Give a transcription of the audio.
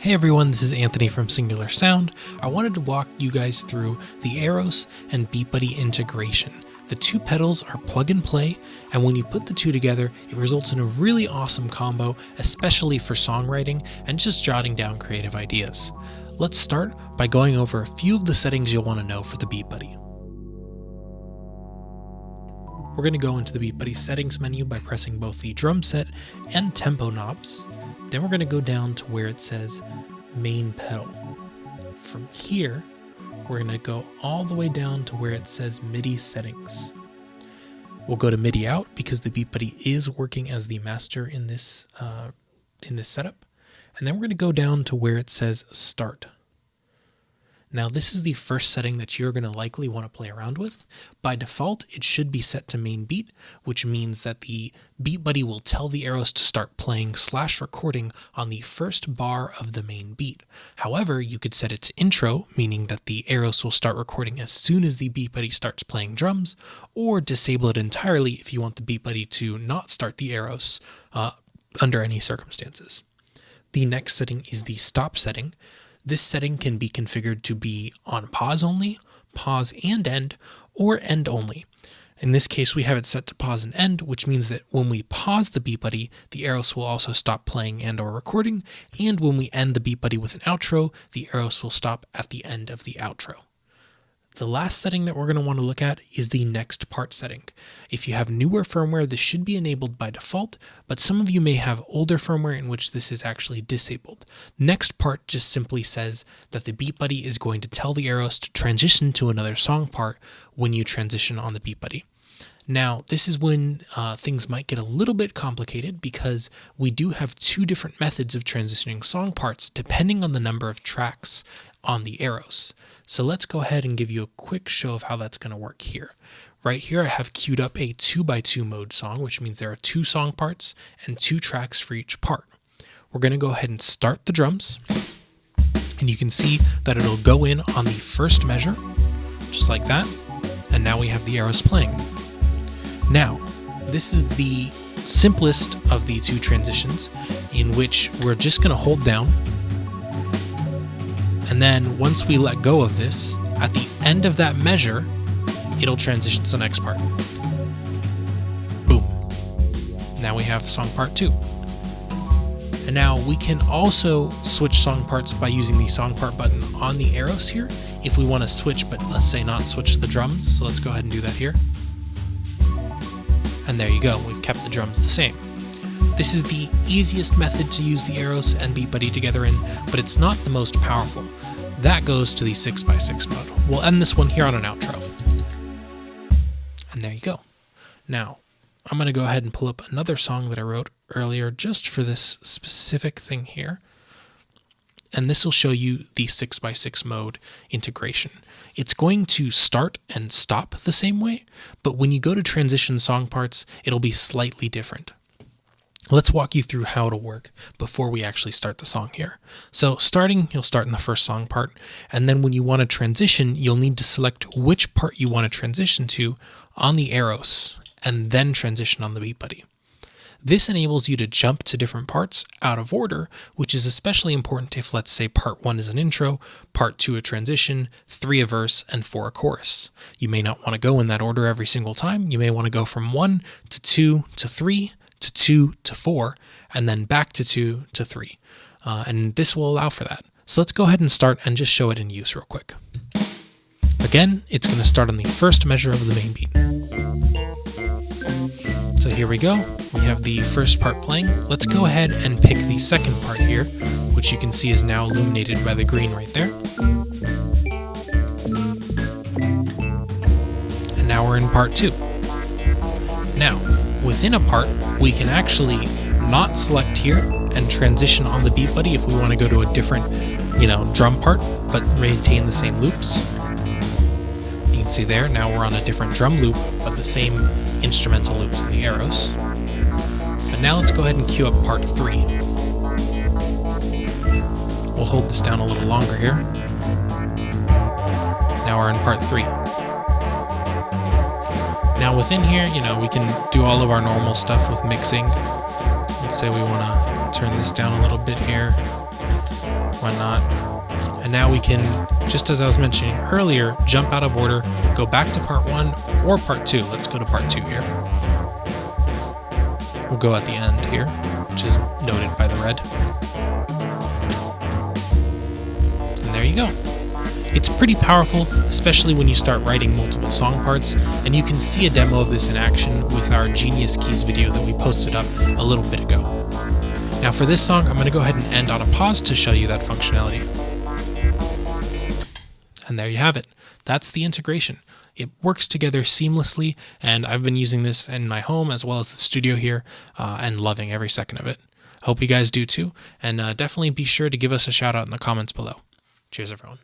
Hey everyone, this is Anthony from Singular Sound. I wanted to walk you guys through the AEROS and BeatBuddy integration. The two pedals are plug and play, and when you put the two together, it results in a really awesome combo, especially for songwriting and just jotting down creative ideas. Let's start by going over a few of the settings you'll want to know for the BeatBuddy. We're going to go into the BeatBuddy settings menu by pressing both the drum set and tempo knobs. Then we're going to go down to where it says main pedal. From here, we're going to go all the way down to where it says MIDI settings. We'll go to MIDI out because the BeatBuddy is working as the master in this setup. And then we're going to go down to where it says start. Now this is the first setting that you're going to likely want to play around with. By default, it should be set to main beat, which means that the BeatBuddy will tell the AEROS to start playing / recording on the first bar of the main beat. However, you could set it to intro, meaning that the AEROS will start recording as soon as the BeatBuddy starts playing drums, or disable it entirely if you want the BeatBuddy to not start the AEROS under any circumstances. The next setting is the stop setting. This setting can be configured to be on pause only, pause and end, or end only. In this case, we have it set to pause and end, which means that when we pause the BeatBuddy, the AEROS will also stop playing and or recording, and when we end the BeatBuddy with an outro, the AEROS will stop at the end of the outro. The last setting that we're going to want to look at is the next part setting. If you have newer firmware, this should be enabled by default, but some of you may have older firmware in which this is actually disabled. Next part just simply says that the BeatBuddy is going to tell the AEROS to transition to another song part when you transition on the BeatBuddy. Now, this is when things might get a little bit complicated because we do have two different methods of transitioning song parts depending on the number of tracks on the AEROS. So let's go ahead and give you a quick show of how that's going to work here. Right here I have queued up a 2x2 mode song, which means there are 2 song parts and 2 tracks for each part. We're going to go ahead and start the drums, and you can see that it'll go in on the first measure, just like that, and now we have the AEROS playing. Now, this is the simplest of the 2 transitions in which we're just going to hold down, and then once we let go of this, at the end of that measure, it'll transition to the next part. Boom. Now we have song part 2. And now we can also switch song parts by using the song part button on the AEROS here if we want to switch, but let's say not switch the drums. So let's go ahead and do that here. And there you go, we've kept the drums the same. This is the easiest method to use the AEROS and BeatBuddy together in, but it's not the most powerful. That goes to the 6x6 mode. We'll end this one here on an outro. And there you go. Now, I'm going to go ahead and pull up another song that I wrote earlier just for this specific thing here. And this will show you the 6x6 mode integration. It's going to start and stop the same way, but when you go to transition song parts, it'll be slightly different. Let's walk you through how it'll work before we actually start the song here. So starting, you'll start in the first song part, and then when you want to transition, you'll need to select which part you want to transition to on the AEROS, and then transition on the BeatBuddy. This enables you to jump to different parts out of order, which is especially important if, let's say, part 1 is an intro, part 2 a transition, 3 a verse, and 4 a chorus. You may not want to go in that order every single time. You may want to go from 1 to 2 to 3 to 2 to 4, and then back to 2 to 3. And this will allow for that. So let's go ahead and start and just show it in use real quick. Again, it's going to start on the first measure of the main beat. So here we go. We have the first part playing. Let's go ahead and pick the second part here, which you can see is now illuminated by the green right there. And now we're in part 2. Now, within a part, we can actually not select here and transition on the BeatBuddy if we want to go to a different, drum part, but maintain the same loops. You can see there, now we're on a different drum loop, but the same instrumental loops in the AEROS. But now let's go ahead and queue up part 3. We'll hold this down a little longer here. Now we're in part 3. Now within here, we can do all of our normal stuff with mixing. Let's say we want to turn this down a little bit here. whatnot. And now we can, just as I was mentioning earlier, jump out of order, go back to part 1 or part 2. Let's go to part 2 here. We'll go at the end here, which is noted by the red. And there you go. It's pretty powerful, especially when you start writing multiple song parts, and you can see a demo of this in action with our Genius Keys video that we posted up a little bit ago. Now for this song, I'm going to go ahead and end on a pause to show you that functionality. And there you have it. That's the integration. It works together seamlessly, and I've been using this in my home as well as the studio here, and loving every second of it. Hope you guys do too, and definitely be sure to give us a shout out in the comments below. Cheers, everyone.